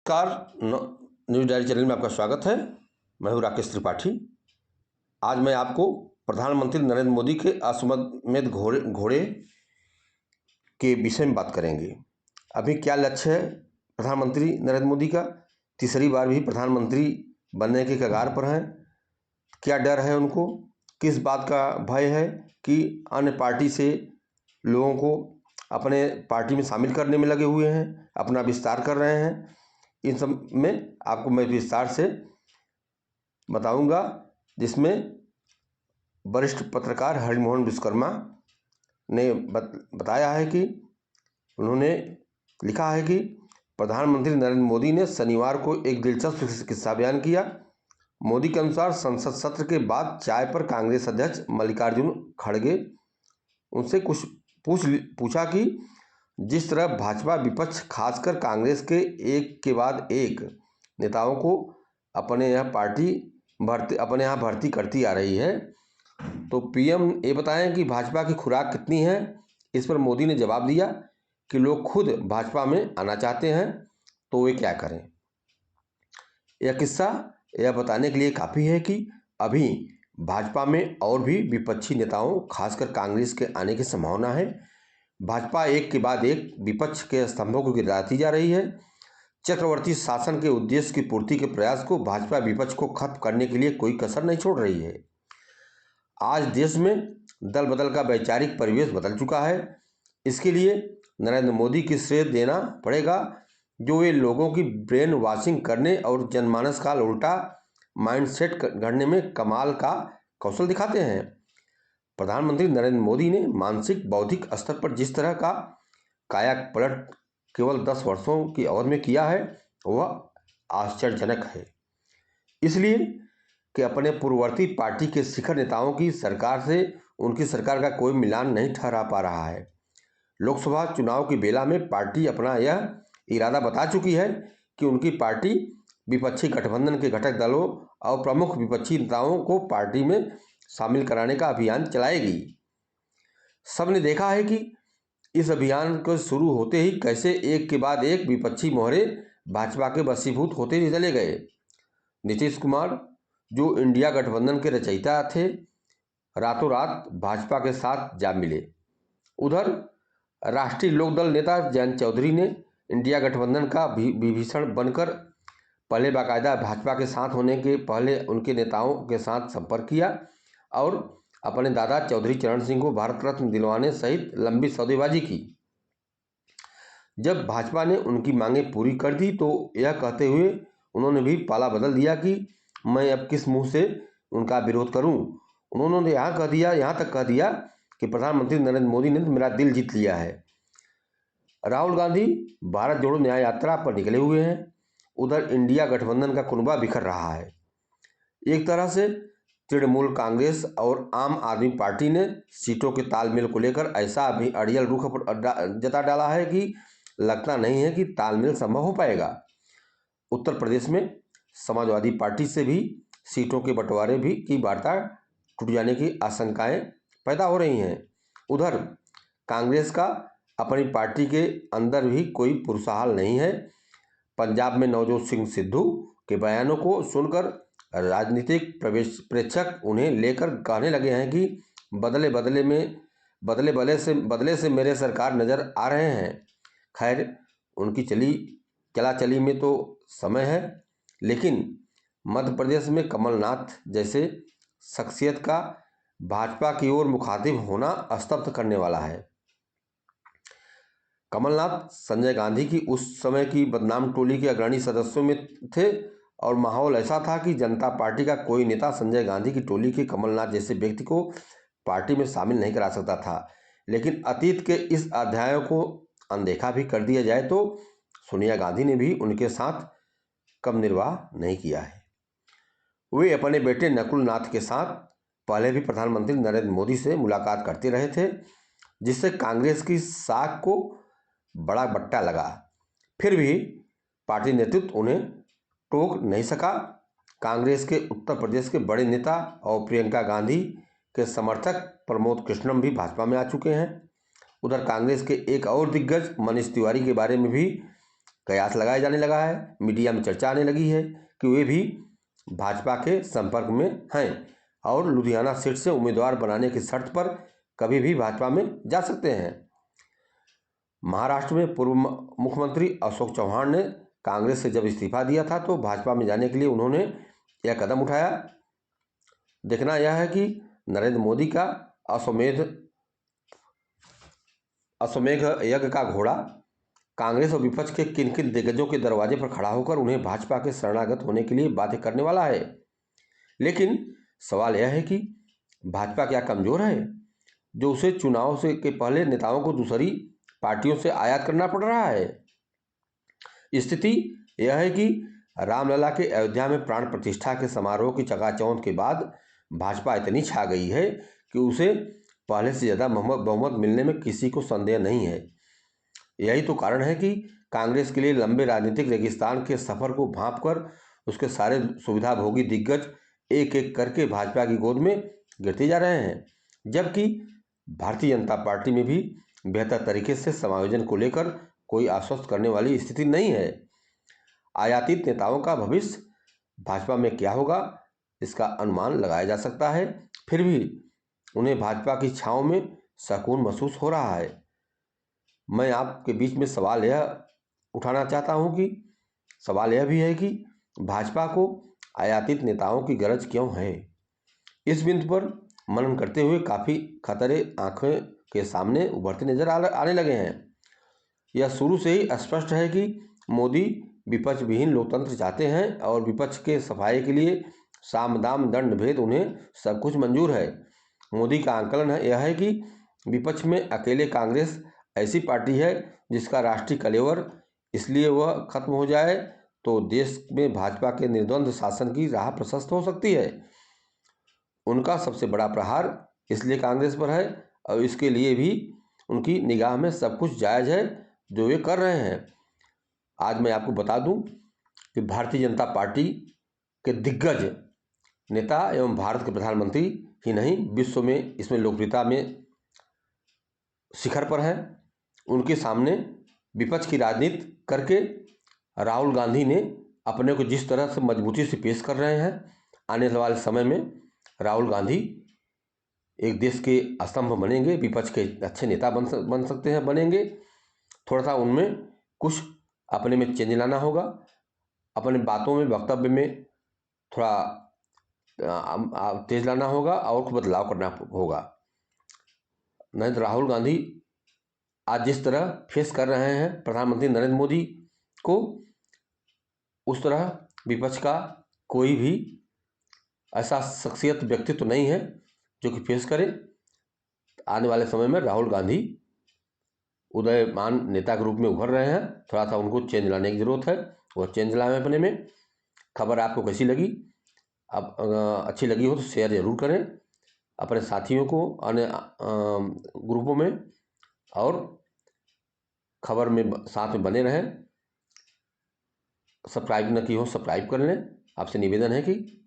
News diary channel में आपका स्वागत है। मैं हूं राकेश त्रिपाठी। आज मैं आपको प्रधानमंत्री नरेंद्र मोदी के अश्वमेध घोड़े के विषय में बात करेंगे। अभी क्या लक्ष्य है प्रधानमंत्री नरेंद्र मोदी का? तीसरी बार भी प्रधानमंत्री बनने के कगार पर हैं। क्या डर है उनको? किस बात का भय है कि अन्य पार्टी से लोगों को अपने पार्टी में शामिल करने में लगे हुए हैं, अपना विस्तार कर रहे हैं? इन सब में आपको मैं विस्तार से बताऊंगा, जिसमें वरिष्ठ पत्रकार हरिमोहन विश्वकर्मा ने बताया है कि उन्होंने लिखा है कि प्रधानमंत्री नरेंद्र मोदी ने शनिवार को एक दिलचस्प किस्सा बयान किया। मोदी के अनुसार संसद सत्र के बाद चाय पर कांग्रेस अध्यक्ष मल्लिकार्जुन खड़गे उनसे कुछ पूछा कि जिस तरह भाजपा विपक्ष खासकर कांग्रेस के एक के बाद एक नेताओं को अपने यहाँ भर्ती करती आ रही है, तो पीएम ये बताएं कि भाजपा की खुराक कितनी है। इस पर मोदी ने जवाब दिया कि लोग खुद भाजपा में आना चाहते हैं तो वे क्या करें। यह किस्सा यह बताने के लिए काफ़ी है कि अभी भाजपा में और भी विपक्षी नेताओं खासकर कांग्रेस के आने की संभावना है। भाजपा एक के बाद एक विपक्ष के स्तंभों को गिराती जा रही है। चक्रवर्ती शासन के उद्देश्य की पूर्ति के प्रयास को भाजपा विपक्ष को खत्म करने के लिए कोई कसर नहीं छोड़ रही है। आज देश में दल बदल का वैचारिक परिवेश बदल चुका है। इसके लिए नरेंद्र मोदी की श्रेय देना पड़ेगा, जो ये लोगों की ब्रेन वॉशिंग करने और जनमानस का उल्टा माइंडसेट गढ़ने में कमाल का कौशल दिखाते हैं। प्रधानमंत्री नरेंद्र मोदी ने मानसिक बौद्धिक स्तर पर जिस तरह का काया पलट केवल 10 वर्षों की अवधि में किया है, वह आश्चर्यजनक है। इसलिए कि अपने पूर्ववर्ती पार्टी के शिखर नेताओं की सरकार से उनकी सरकार का कोई मिलान नहीं ठहरा पा रहा है। लोकसभा चुनाव की बेला में पार्टी अपना यह इरादा बता चुकी है कि उनकी पार्टी विपक्षी गठबंधन के घटक दलों और प्रमुख विपक्षी नेताओं को पार्टी में शामिल कराने का अभियान चलाएगी। सबने देखा है कि इस अभियान को शुरू होते ही कैसे एक के बाद एक विपक्षी मोहरे भाजपा के वशीभूत होते ही चले गए। नीतीश कुमार, जो इंडिया गठबंधन के रचयिता थे, रातों रात भाजपा के साथ जा मिले। उधर राष्ट्रीय लोकदल नेता जयंत चौधरी ने इंडिया गठबंधन का विभीषण बनकर पहले बाकायदा भाजपा के साथ होने के पहले उनके नेताओं के साथ संपर्क किया और अपने दादा चौधरी चरण सिंह को भारत रत्न दिलवाने सहित लंबी सौदेबाजी की। जब भाजपा ने उनकी मांगें पूरी कर दी तो यह कहते हुए उन्होंने भी पाला बदल दिया कि मैं अब किस मुंह से उनका विरोध करूं। उन्होंने यहाँ तक कह दिया कि प्रधानमंत्री नरेंद्र मोदी ने तो मेरा दिल जीत लिया है। राहुल गांधी भारत जोड़ो न्याय यात्रा पर निकले हुए हैं। उधर इंडिया गठबंधन का कुनबा बिखर रहा है। एक तरह से तृणमूल कांग्रेस और आम आदमी पार्टी ने सीटों के तालमेल को लेकर ऐसा अभी अड़ियल रुख जता डाला है कि लगता नहीं है कि तालमेल संभव हो पाएगा। उत्तर प्रदेश में समाजवादी पार्टी से भी सीटों के बंटवारे की वार्ता टूट जाने की आशंकाएं पैदा हो रही हैं। उधर कांग्रेस का अपनी पार्टी के अंदर भी कोई पुरसाहाल नहीं है। पंजाब में नवजोत सिंह सिद्धू के बयानों को सुनकर राजनीतिक प्रेक्षक उन्हें लेकर कहने लगे हैं कि बदले से मेरे सरकार नजर आ रहे हैं। खैर, उनकी चला चली में तो समय है, लेकिन मध्य प्रदेश में कमलनाथ जैसे शख्सियत का भाजपा की ओर मुखातिब होना स्तब्ध करने वाला है। कमलनाथ संजय गांधी की उस समय की बदनाम टोली के अग्रणी सदस्यों में थे और माहौल ऐसा था कि जनता पार्टी का कोई नेता संजय गांधी की टोली के कमलनाथ जैसे व्यक्ति को पार्टी में शामिल नहीं करा सकता था। लेकिन अतीत के इस अध्याय को अनदेखा भी कर दिया जाए तो सोनिया गांधी ने भी उनके साथ कम निर्वाह नहीं किया है। वे अपने बेटे नकुल नाथ के साथ पहले भी प्रधानमंत्री नरेंद्र मोदी से मुलाकात करते रहे थे, जिससे कांग्रेस की साख को बड़ा बट्टा लगा। फिर भी पार्टी नेतृत्व उन्हें टोक नहीं सका। कांग्रेस के उत्तर प्रदेश के बड़े नेता और प्रियंका गांधी के समर्थक प्रमोद कृष्णम भी भाजपा में आ चुके हैं। उधर कांग्रेस के एक और दिग्गज मनीष तिवारी के बारे में भी कयास लगाया जाने लगा है, मीडिया में चर्चा आने लगी है कि वे भी भाजपा के संपर्क में हैं और लुधियाना सीट से उम्मीदवार बनाने की शर्त पर कभी भी भाजपा में जा सकते हैं। महाराष्ट्र में पूर्व मुख्यमंत्री अशोक चौहान ने कांग्रेस से जब इस्तीफा दिया था तो भाजपा में जाने के लिए उन्होंने यह कदम उठाया। देखना यह है कि नरेंद्र मोदी का अश्वमेध यज्ञ का घोड़ा कांग्रेस और विपक्ष के किन किन दिग्गजों के दरवाजे पर खड़ा होकर उन्हें भाजपा के शरणागत होने के लिए बाध्य करने वाला है। लेकिन सवाल यह है कि भाजपा क्या कमजोर है जो उसे चुनाव से के पहले नेताओं को दूसरी पार्टियों से आयात करना पड़ रहा है। स्थिति यह है कि रामलला के अयोध्या में प्राण प्रतिष्ठा के समारोह की चकाचौंध के बाद भाजपा इतनी छा गई है कि उसे पहले से ज़्यादा बहुमत मिलने में किसी को संदेह नहीं है। यही तो कारण है कि कांग्रेस के लिए लंबे राजनीतिक रेगिस्तान के सफर को भांपकर उसके सारे सुविधाभोगी दिग्गज एक एक करके भाजपा की गोद में गिरते जा रहे हैं, जबकि भारतीय जनता पार्टी में भी बेहतर तरीके से समायोजन को लेकर कोई आश्वस्त करने वाली स्थिति नहीं है। आयातित नेताओं का भविष्य भाजपा में क्या होगा इसका अनुमान लगाया जा सकता है, फिर भी उन्हें भाजपा की छांव में सुकून महसूस हो रहा है। मैं आपके बीच में सवाल यह उठाना चाहता हूं कि सवाल यह भी है कि भाजपा को आयातित नेताओं की गरज क्यों है। इस बिंदु पर मनन करते हुए काफ़ी खतरे आंखें के सामने उभरते नजर आने लगे हैं। यह शुरू से ही स्पष्ट है कि मोदी विपक्ष विहीन लोकतंत्र चाहते हैं और विपक्ष के सफाई के लिए साम दाम दंड भेद उन्हें सब कुछ मंजूर है। मोदी का आंकलन यह है कि विपक्ष में अकेले कांग्रेस ऐसी पार्टी है जिसका राष्ट्रीय कलेवर इसलिए वह खत्म हो जाए तो देश में भाजपा के निर्द्वंद्व शासन की राह प्रशस्त हो सकती है। उनका सबसे बड़ा प्रहार इसलिए कांग्रेस पर है और इसके लिए भी उनकी निगाह में सब कुछ जायज़ है जो वे कर रहे हैं। आज मैं आपको बता दूं कि भारतीय जनता पार्टी के दिग्गज नेता एवं भारत के प्रधानमंत्री ही नहीं विश्व में इसमें लोकप्रियता में शिखर पर हैं। उनके सामने विपक्ष की राजनीति करके राहुल गांधी ने अपने को जिस तरह से मजबूती से पेश कर रहे हैं, आने वाले समय में राहुल गांधी एक देश के स्तंभ बनेंगे, विपक्ष के अच्छे नेता बन सकते हैं, बनेंगे। थोड़ा सा उनमें कुछ अपने में चेंज लाना होगा, अपने बातों में वक्तव्य में थोड़ा तेज लाना होगा और कुछ बदलाव करना होगा। नहीं तो राहुल गांधी आज जिस तरह फेस कर रहे हैं प्रधानमंत्री नरेंद्र मोदी को, उस तरह विपक्ष का कोई भी ऐसा शख्सियत व्यक्तित्व नहीं है जो कि फेस करे। आने वाले समय में राहुल गांधी उदयमान नेता के रूप में उभर रहे हैं, थोड़ा सा उनको चेंज लाने की ज़रूरत है, वह चेंज लाएं अपने में। खबर आपको कैसी लगी? अब अच्छी लगी हो तो शेयर ज़रूर करें अपने साथियों को, अन्य ग्रुपों में, और खबर में साथ में बने रहें। सब्सक्राइब न की हो सब्सक्राइब कर लें। आपसे निवेदन है कि